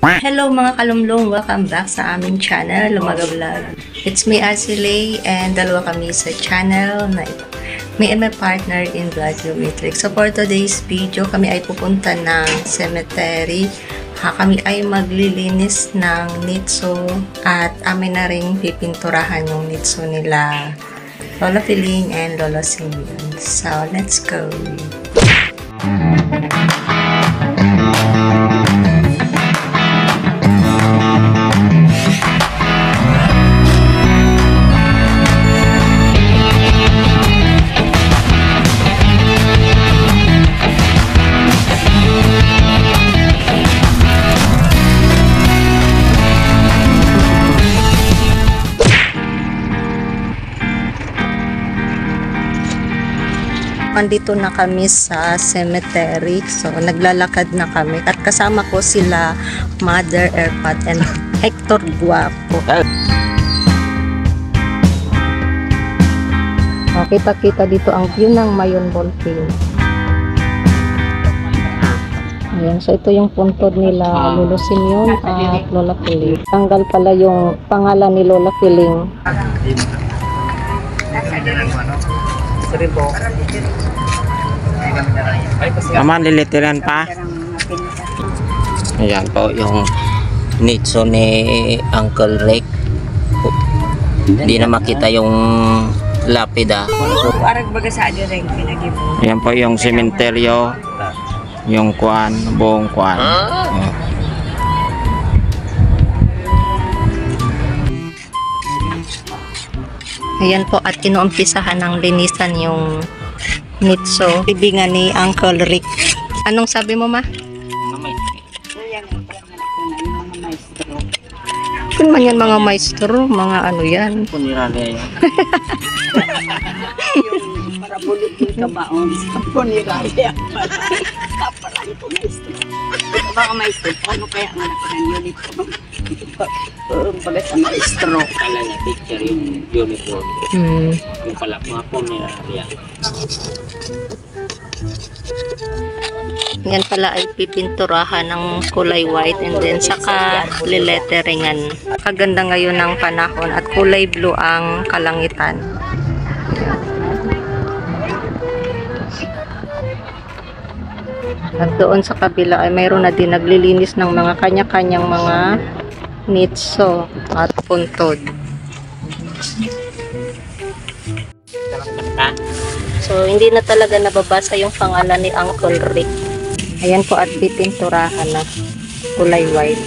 Hello mga kalumlong, welcome back sa aming channel, Lumaga Vlog. It's me, Azilay, and dalawa kami sa channel na ito. Me and my partner in Vlogyometric. So for today's video, kami ay pupunta ng cemetery. Kami ay maglilinis ng nitso at amin na rin pipinturahan yung nitso nila Lola Piling and Lolo Simeon. So let's go! Andito na kami sa cemetery. So, naglalakad na kami. At kasama ko sila Mother Erpat and Hector Guapo. Kita-kita dito ang view ng Mayon Volcano. Ayan. So, ito yung puntod nila Lolo Simeon at Lola Piling. Tanggal pala yung pangalan ni Lola Piling. Naman lilitiran pa. Ayan po yung nitso ni Uncle Rick. Hindi na makita yung lapida. Ayan po yung sementeryo, yung kuan, buong kuan. Ayan po, at inuumpisahan ng linisan yung nitso, bibingan ni Uncle Rick. Anong sabi mo, ma? Kung man yan mga maestro, mga ano yan. Punirali yan. Para bulit yung kabaon. Punirali yan. Parang po maestro. Baka maestro, ano kaya ang anak ng uniform? Baga sa maestro. Kala niya picture yung uniform. Yung pala mga punirali yan. Yan pala ay pipinturahan ng kulay white and then saka liletteringan. Kaganda ngayon ng panahon at kulay blue ang kalangitan. At doon sa kabila ay mayroon na din naglilinis ng mga kanya-kanyang mga nitso at puntod. So, hindi na talaga nababasa yung pangalan ni Uncle Rick. Ayan po, at pipinturahan na kulay white.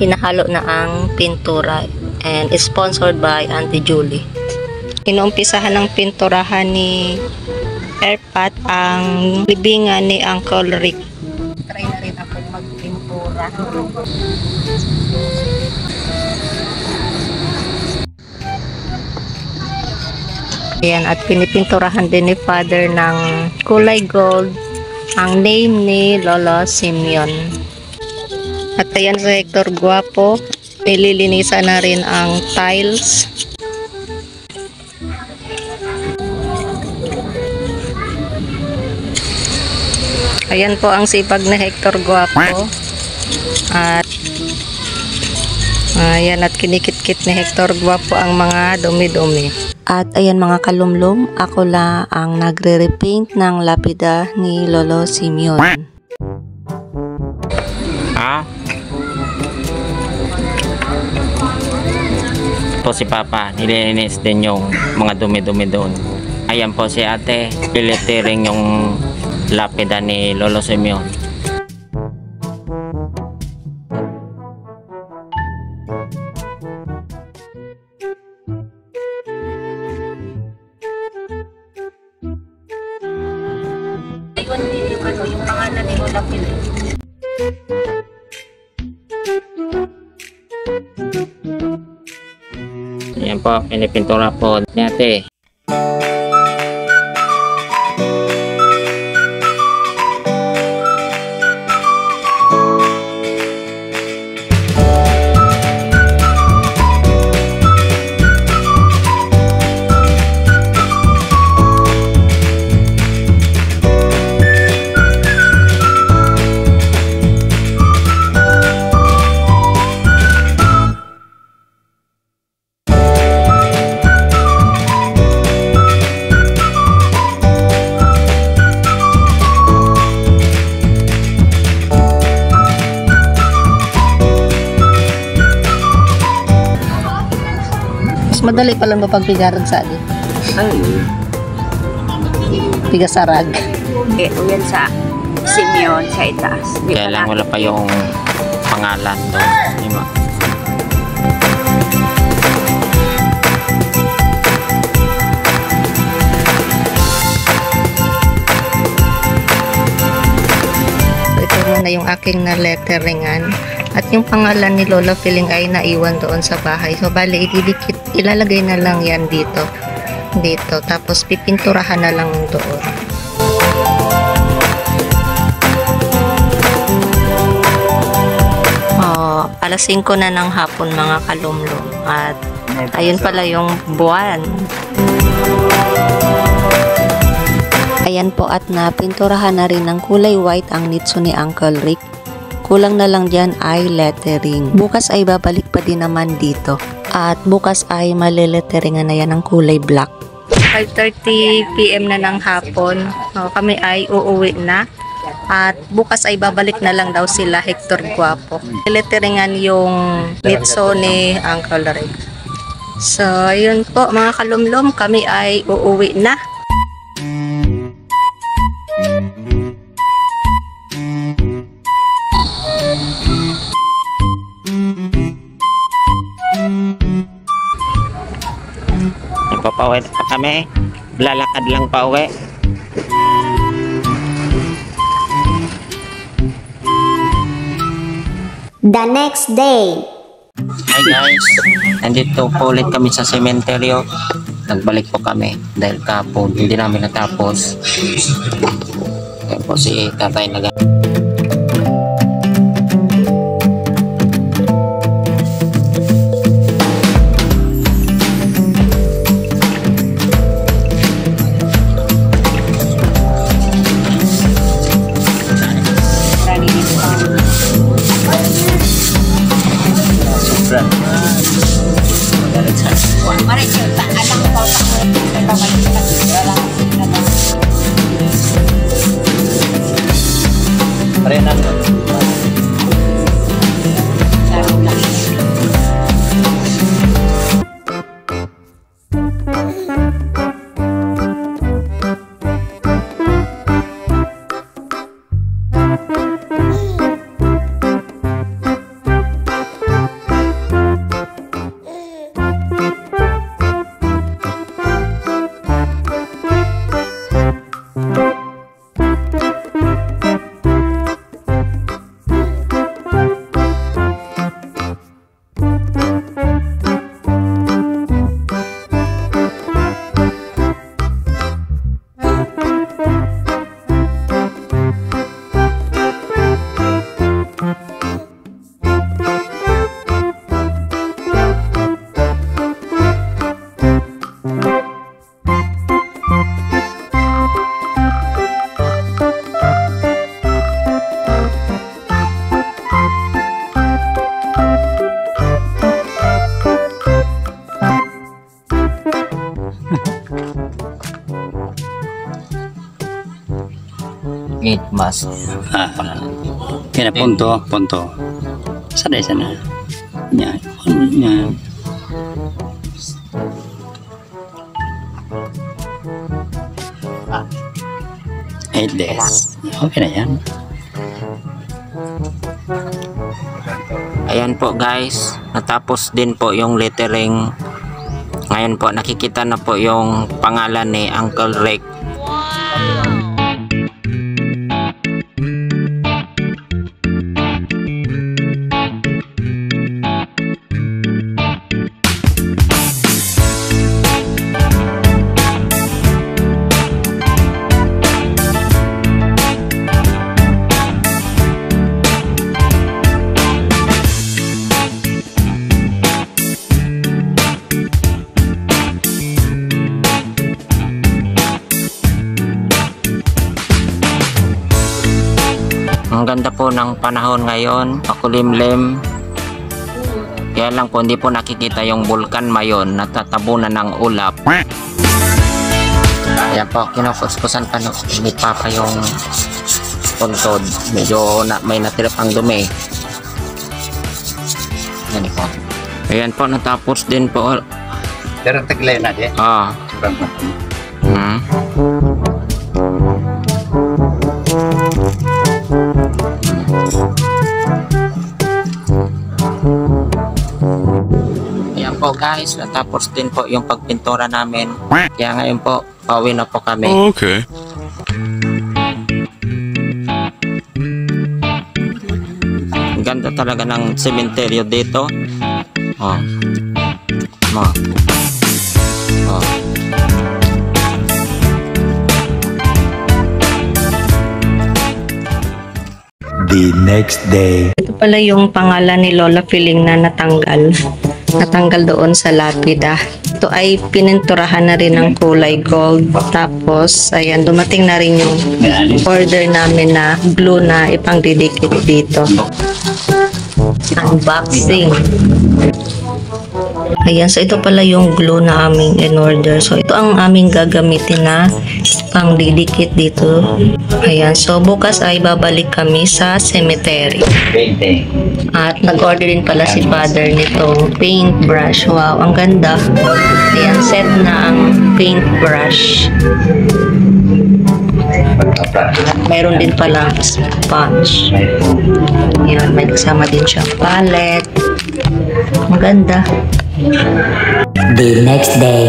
Hinahalo na ang pintura and is sponsored by Auntie Julie. Inuumpisahan ng pinturahan ni Erpat ang libingan ni Uncle Rick. Try na rin ako magpintura. Ayan, at pinipinturahan din ni Father ng kulay gold ang name ni Lolo Simeon. At ayan sa Hector Guapo, nililinisan na rin ang tiles. Ayan po ang sipag na Hector Guapo. At ayan, at kinikit-kit ni Hector Guapo ang mga dumi-dumi. At ayan mga kalumlum, ako la ang nagre-repaint ng lapida ni Lolo Simeon. Ha? Po si Papa, nililinis din yung mga dumi-dumi doon. Ayan po si ate, pilitiring yung lapida ni Lolo Simeon. Yung pangalan ni Lola Piling. Ayan po, pinipintura po ni ate. Madali pa lang ba pagpigarag sa akin? Ay, Pigasarag. uyan sa Simeon sa itaas. Di Kaya lang wala pa yung pangalan doon. Di ba? Ito muna yung aking na letteringan. At yung pangalan ni Lola Piling ay naiwan doon sa bahay. So, bali, ilalagay na lang yan dito. Tapos, pipinturahan na lang doon. Alas 5 na ng hapon mga kalumlum. At, ayun pala yung buwan. Ayan po at napinturahan na rin ng kulay white ang nitso ni Uncle Rick. Kulang na lang dyan ay lettering. Bukas ay babalik pa din naman dito. At bukas ay maleletteringan na yan ng kulay black. 5:30 PM na ng hapon. Kami ay uuwi na. At bukas ay babalik na lang daw sila Hector Guapo. Letteringan yung nitso ni Uncle Rick. So, ayun po mga kalumlum. Kami ay uuwi na. Nagpapauwi pa kami. Lalakad lang pa uwi. The next day. Hi guys, nandito po ulit kami sa sementeryo. Nagbalik po kami dahil kapon hindi namin natapos. Kaya po si tatay nag gate mas. Kaya punto. Sana. Yan. Yan. Ah. 8 days. Okay na yan. Ayan po guys, natapos din po yung lettering. Ngayon po nakikita na po yung pangalan ni Uncle Rick. Ang ganda po ng panahon ngayon, makulimlim. Kaya lang po hindi po nakikita yung bulkan mayon, natatabunan ng ulap. Ayan po, kinukuskusan pa ni Papa yung puntod. Medyo may natira pang dumi. Ayan po. Ayan po, natapos din po Pero taglay na dia. Ah. Hmm. Ayan po guys, natapos din po yung pagpintura namin. Kaya ngayon po, pauwi na po kami. Okay. Ang ganda talaga ng sementeryo dito. Oh. Oh. Oh. The next day. Ito pala yung pangalan ni Lola Piling na natanggal. Natanggal doon sa lapida. Ito ay pininturahan na rin ng kulay gold. Tapos, ayan, dumating na rin yung order namin na glue na ipangdidikit dito. Unboxing. Ayan, so ito pala yung glue na aming in-order. So, ito ang aming gagamitin na pangdidikit dito. Ayan, so bukas ay babalik kami sa cemetery. At nag-order din pala si father nitong paintbrush. Wow, ang ganda. Ayan, set na ang paintbrush. Mayroon din pala sponge. Ayan, may kasama din siyang palette. Ang ganda. The next day.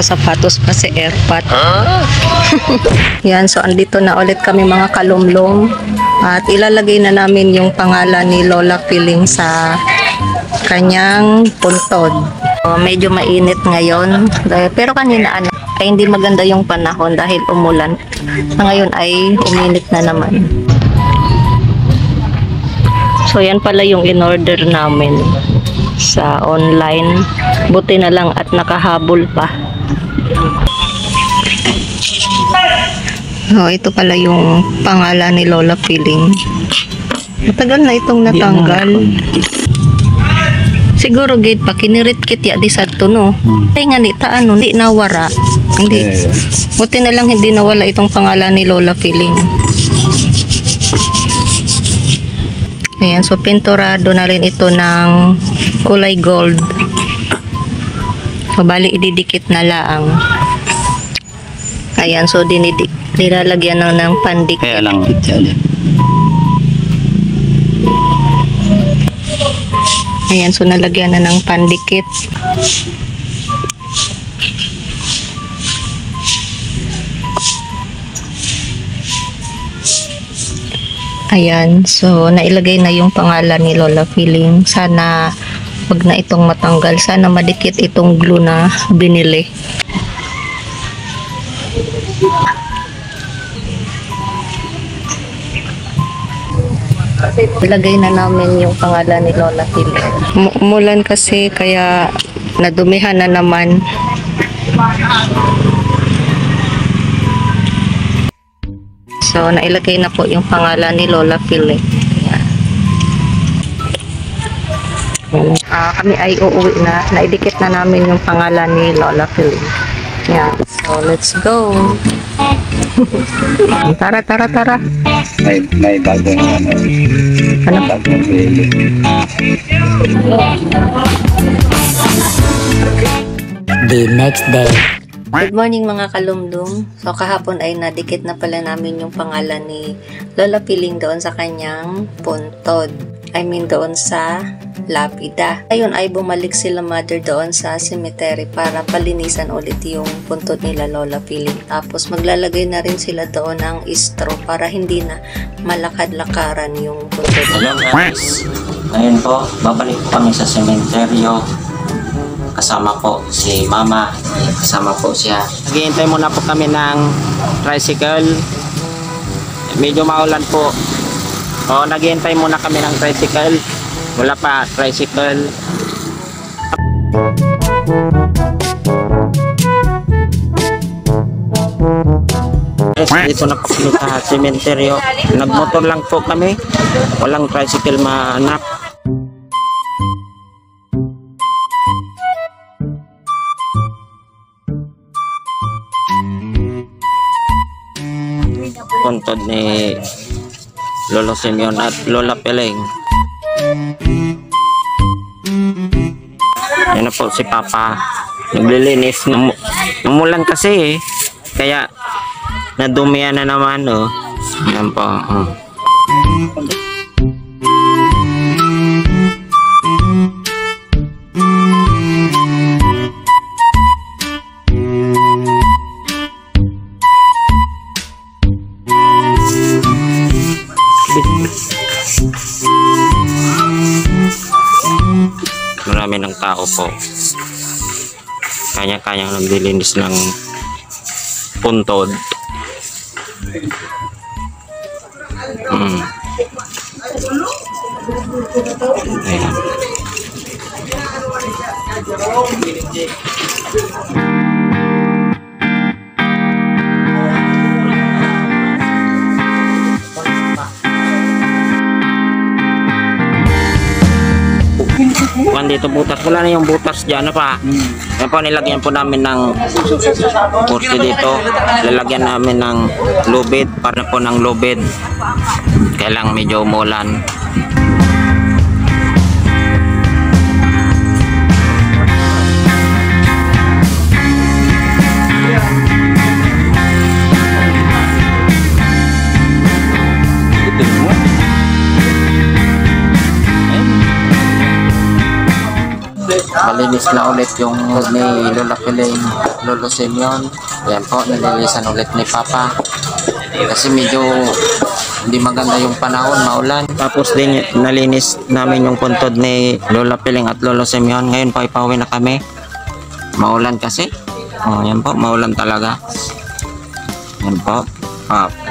Kasapatos pa si airpot. Yan, so andito na ulit kami mga kalumlum at ilalagay na namin yung pangalan ni Lola Piling sa kanyang puntod. So, medyo mainit ngayon pero kanina ay hindi maganda yung panahon dahil umulan. So, ngayon ay uminit na naman. So yan pala yung in-order namin sa online. Buti na lang at nakahabol pa. Oh, ito pala yung pangalan ni Lola Piling. Matagal na itong natanggal. Siguro gate pa kiniritkit ya di sadto no. Ay nga ni taano hindi nawara. Hindi. Buti na lang hindi nawala itong pangalan ni Lola Piling. Ayan, so pinturado na rin ito ng kulay gold. So bali ididikit na laang. Ayan, so nilalagyan na ng pandikit. Kaya lang dyan. Ayan, so nalagyan na ng pandikit. Ayan, so nailagay na yung pangalan ni Lola Piling. Sana wag na itong matanggal. Sana madikit itong glue na binili. Ilagay na namin yung pangalan ni Lola Piling. Umulan kasi kaya nadumihan na naman. So, nailagay na po yung pangalan ni Lola Piling. Kami ay uuwi na. Naidikit na namin yung pangalan ni Lola Piling. Yan. So, let's go. Tara. May bagong Ano? bagong pili. The next day. Good morning mga kalumdum. So kahapon ay nadikit na pala namin yung pangalan ni Lola Piling doon sa kanyang puntod. I mean doon sa lapida. Ayun ay bumalik sila mother doon sa cemetery para palinisan ulit yung puntod nila Lola Piling. Tapos maglalagay na rin sila doon ng straw para hindi na malakad-lakaran yung puntod. Hello guys. Ngayon po, babalik po kami sa sementeryo. Kasama po si Mama. Kasama po siya. Naghihintay muna po kami ng tricycle. Medyo maulan po. O, naghihintay muna kami ng tricycle. Wala pa tricycle. guys, dito na po kami sa sementeryo. Nagmotor lang po kami. Walang tricycle mahanap. Puntod ni Lolo Simeon at Lola Peleng. Yan na po si Papa. Naglilinis. Namulan kasi kaya nadumihan na naman. Yan po. Marami ng tao po. Kanya-kanyang naglilinis ng puntod. Ayan. Dito butas, wala na yung butas dyan na pa. Yan po, nilagyan po namin ng kursi dito. Lalagyan namin ng lubid, para po ng lubid. Kailang medyo umulan. Malinis na ulit yung ni Lola Peleng, Lolo Simeon. Yan po, nililisan ulit ni Papa. Kasi medyo hindi maganda yung panahon, maulan. Tapos din nalinis namin yung puntod ni Lola Peleng at Lolo Simeon. Ngayon po ipauwi na kami. Maulan kasi. Yan po, maulan talaga. Yan po.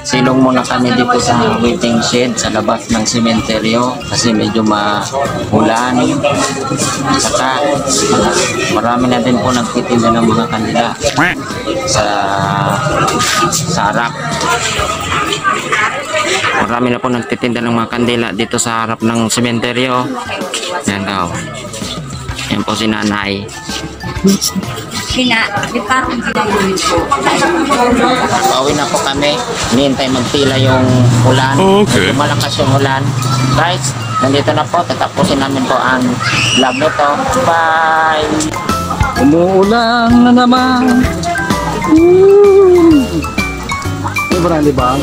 Silong muna kami dito sa waiting shed sa labas ng sementeryo kasi medyo maulan. Saka marami na din po nagtitinda ng mga kandila sa harap. Marami na po nagtitinda ng mga kandila dito sa harap ng sementeryo. Yan daw. Yan po si Nanay. Pauwi na po kami. Hinihintay magtila yung ulan. Okay. Malakas yung ulan. Guys, nandito na po. Tatapusin namin po ang vlog nito. Bye! Umuulan na naman. Sobrang libang.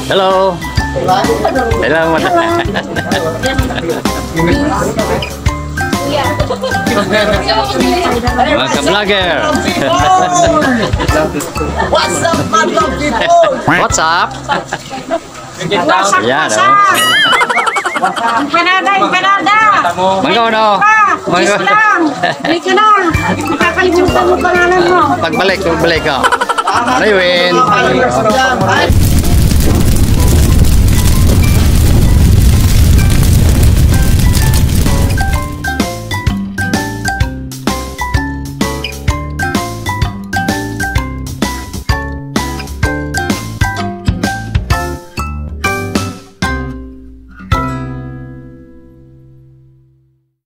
Hello. Hello. Mga ka-vlogger. What's up, mga people? What's up? Yan, no? Empanada! Manggaw, no? Manggaw. Dito na! Nakakalimutan mo pangalan mo. Pagbalik ka. Ano yun?